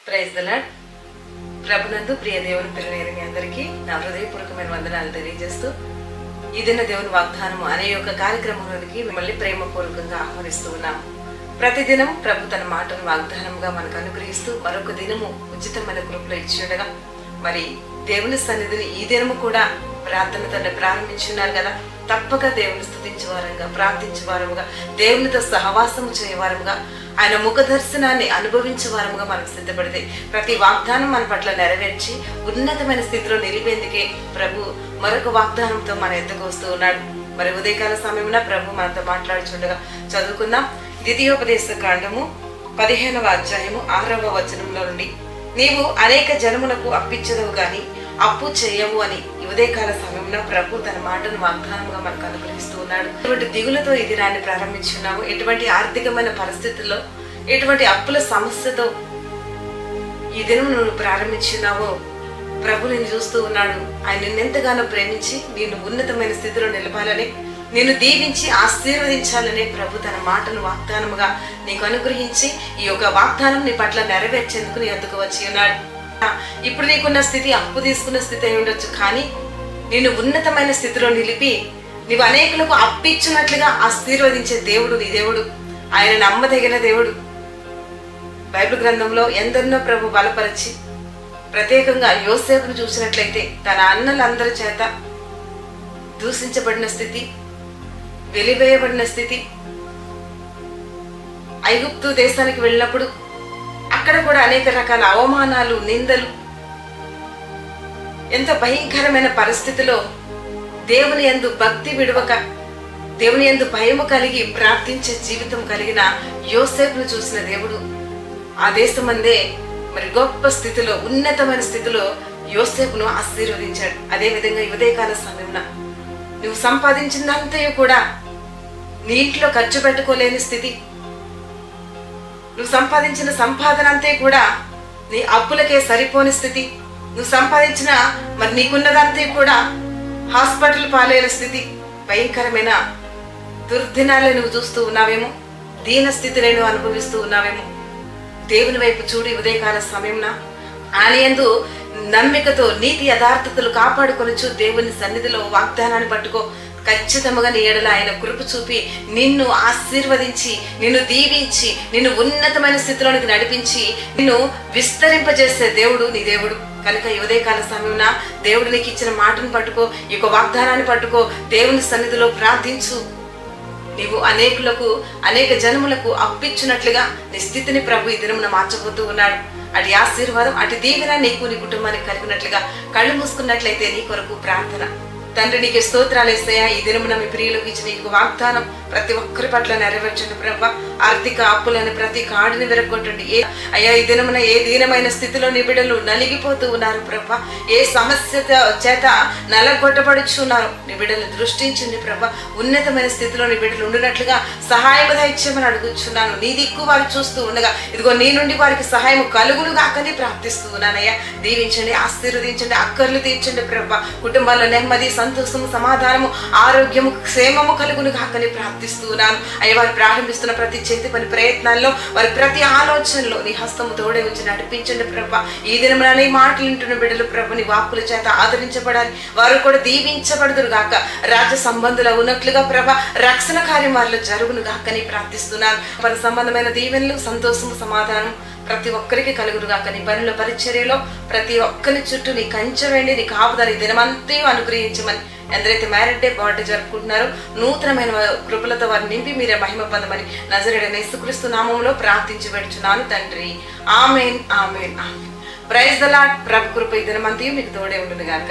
Praise the lord. ప్రభునందు ప్రియ దేవుని పిల్లలైన మీ అందరికీ నా హృదయపూర్వకమైన వందనాలు తెలియజేస్తూ ఈ దిన దేవుని వాగ్దానము అనే యొక్క కార్యక్రమంలోనికి మిమ్మల్ని ప్రేమపూర్వకంగా ఆహ్వానిస్తూ ఉన్నాము. ప్రతిదినం ప్రభు తన మాటను వాగ్దానముగా మనకు అనుగ్రహిస్తూ మరొక దినము ఉచితమైన కృపలో ఇచ్చిండగా మరి దేవుని సన్నిధిని ఈ దినము కూడా ప్రార్థనతో ప్రారంభించున్నారు కదా. తప్పక దేవుని స్తుతించేవారంగా, ప్రార్థించేవారముగా, దేవునితో సహవాసము చేయవారముగా, ఆయన ముఖ దర్శనాన్ని అనుభవించేవారముగా మనకు సిద్ధపడితే ప్రతి వాగ్దానం మన పట్ల నెరవేర్చి ఉన్నతమైన స్థితిలో నిలిపేందుకే ప్రభు మరొక వాగ్దానంతో మన ఎద్దకు వస్తూ ఉన్నాడు. మరి ఉదయకాల సమయంలో ప్రభు మనతో మాట్లాడుచుండగా చదువుకుందాం. ద్వితీయోపదేశ కాండము 15వ అధ్యాయము 6వ వచనంలో నుండి, నీవు అనేక జనములకు అప్పిచ్చదవు గాని అప్పు చేయవు అని ఉదయకాల సమయంలో ప్రభు తన మాటను వాగ్దానంగా మనకు అనుగ్రహిస్తూ ఉన్నాడు. ఎటువంటి దిగులతో ఈ దినాన్ని ప్రారంభించున్నాము, ఎటువంటి ఆర్థికమైన పరిస్థితుల్లో, ఎటువంటి అప్పుల సమస్యతో ఈ దినం నువ్వు ప్రారంభించున్నావో ప్రభు నిన్ను చూస్తూ ఉన్నాడు. ఆయన నిన్నెంతగానో ప్రేమించి నిన్ను ఉన్నతమైన స్థితిలో నిలపాలని, నిన్ను దీవించి ఆశీర్వదించాలని ప్రభు తన మాటను వాగ్దానముగా నీకు అనుగ్రహించి ఈ యొక్క వాగ్దానం నీ పట్ల నెరవేర్చేందుకు నీ వద్దకు వచ్చి ఉన్నాడు. ఇప్పుడు నీకున్న స్థితి అప్పు తీసుకున్న స్థితి అయి ఉండొచ్చు, కానీ నిన్ను ఉన్నతమైన స్థితిలో నిలిపి నీవు అనేకులకు అప్పిచ్చినట్లుగా ఆశీర్వదించే దేవుడు నీ దేవుడు. ఆయన నమ్మదగిన దేవుడు. బైబిల్ గ్రంథంలో ఎందరినో ప్రభు బలపరిచి ప్రత్యేకంగా యోసేపును చూసినట్లయితే తన అన్నలందరి చేత దూషించబడిన స్థితి, వెలివేయబడిన స్థితి, ఐగుప్తు దేశానికి వెళ్ళినప్పుడు అక్కడ కూడా అనేక రకాల అవమానాలు, నిందలు, ఎంత భయంకరమైన పరిస్థితిలో దేవుని యందు భక్తి విడవక, దేవుని యందు భయము కలిగి ప్రార్థించే జీవితం కలిగిన యోసేపును చూసిన దేవుడు ఆ దేశమందే మరి గొప్ప స్థితిలో, ఉన్నతమైన స్థితిలో యోసేపును ఆశీర్వదించాడు. అదేవిధంగా ఉదయకాల సమయంలో నువ్వు సంపాదించినంతయు కూడా నీ ఇంట్లో ఖర్చు పెట్టుకోలేని స్థితి, నువ్వు సంపాదించిన సంపాదన అంతే కూడా నీ అప్పులకే సరిపోని స్థితి, నువ్వు సంపాదించిన మరి నీకున్నదంతే కూడా హాస్పిటల్ పాలైన స్థితి, భయంకరమైన దుర్దినాలే నువ్వు చూస్తూ ఉన్నావేమో, దీన స్థితిని నువ్వు అనుభవిస్తూ ఉన్నావేమో. దేవుని వైపు చూడి ఉదయకాల సమయంన ఆయన యందు నమ్మికతో నీతి యథార్థతలు కాపాడుకొనొచ్చు దేవుని సన్నిధిలో వాగ్దానాన్ని పట్టుకో. ఖచ్చితంగా నీ ఎడల ఆయన కృప చూపి నిన్ను ఆశీర్వదించి, నిన్ను దీవించి, నిన్ను ఉన్నతమైన స్థితిలోనికి నడిపించి, నిన్ను విస్తరింపజేసే దేవుడు నీ దేవుడు. కనుక ఉదయకాల సమయంన దేవుడు నీకు ఇచ్చిన మాటను పట్టుకో, ఈ యొక్క వాగ్దానాన్ని పట్టుకో, దేవుని సన్నిధిలో ప్రార్థించు. నీవు అనేకులకు, అనేక జనములకు అప్పిచ్చినట్లుగా నీ స్థితిని ప్రభు ఈ దినమున మార్చబోతూ ఉన్నాడు. అటు ఆశీర్వాదం, అటు దీవెన నీకు, నీ కుటుంబానికి కలిగినట్లుగా కళ్ళు మూసుకున్నట్లయితే నీ కొరకు ప్రార్థన. తండ్రి నీకు స్తోత్రాలు యేసయ్యా. ఈ దినమున మీ ప్రియులకు ఇచ్చిన నీకు వాగ్దానం ప్రతి ఒక్కరి పట్ల నెరవేర్చండి ప్రభా. ఆర్థిక అప్పులను ప్రతి కాడిని విరగొట్టండి. అయ్యా ఈ దినమున ఏ దీనమైన స్థితిలో నీ బిడ్డలు నలిగిపోతూ ఉన్నారు ప్రభా, ఏ సమస్య చేత నలగొట్టబడుచున్నారు నీ బిడ్డలు దృష్టించండి ప్రభా. ఉన్నతమైన స్థితిలో నీ బిడ్డలు ఉండినట్లుగా సహాయం దయచేయమని అడుగుచున్నాను. నీ దిక్కు వారు చూస్తూ ఉండగా ఇదిగో నీ నుండి వారికి సహాయం కలుగును గాకని ప్రార్థిస్తూ ఉన్నానయ్యా. దీవించండి, ఆశీర్వదించండి, అక్కర్లు తీర్చండి ప్రభా. కుటుంబాల్లో నెమ్మది, సంతోషము, సమాధానము, ఆరోగ్యము, క్షేమము కలుగును గాకని ప్రార్థిస్తున్నాను. అయ్యా వారు ప్రారంభిస్తున్న ప్రతి చేతి పని ప్రయత్నాల్లో, వారి ప్రతి ఆలోచనలో నీ హస్తము తోడే ఉంచి నడిపించండి ప్రభా. ఈ దినమున నీ మాటలు వింటున్న బిడ్డలు ప్రభు నీ వాక్కుల చేత ఆదరించబడాలి, వారు కూడా దీవించబడుదురు గాక. రాజ్య సంబంధులు ఉన్నట్లుగా ప్రభా రక్షణ కార్యం వారిలో జరుగును గాకని ప్రార్థిస్తున్నాను. పని సంబంధమైన దీవెనలు, సంతోషము, సమాధానం ప్రతి ఒక్కరికి కలుగురుగా. నీ పనుల పరిచర్యలో ప్రతి ఒక్కరి చుట్టూ నీ కంచె వేయండి, నీ కాపుదల దినమంతా అనుగ్రహించమని. ఎందరైతే మ్యారేజ్ డే, బర్త్డే జరుపుకుంటున్నారో నూతనమైన కృపలతో వారిని నింపి మీరే మహిమ పొందమని నజరేయుడైన యేసుక్రీస్తు నామములో ప్రార్థించి వేడుచున్నాను తండ్రి. ఆమేన్, ఆమేన్, ఆమేన్. Praise the Lord. ప్రభు కృప ఈ దినమంతా మీకు తోడే ఉండును గాక.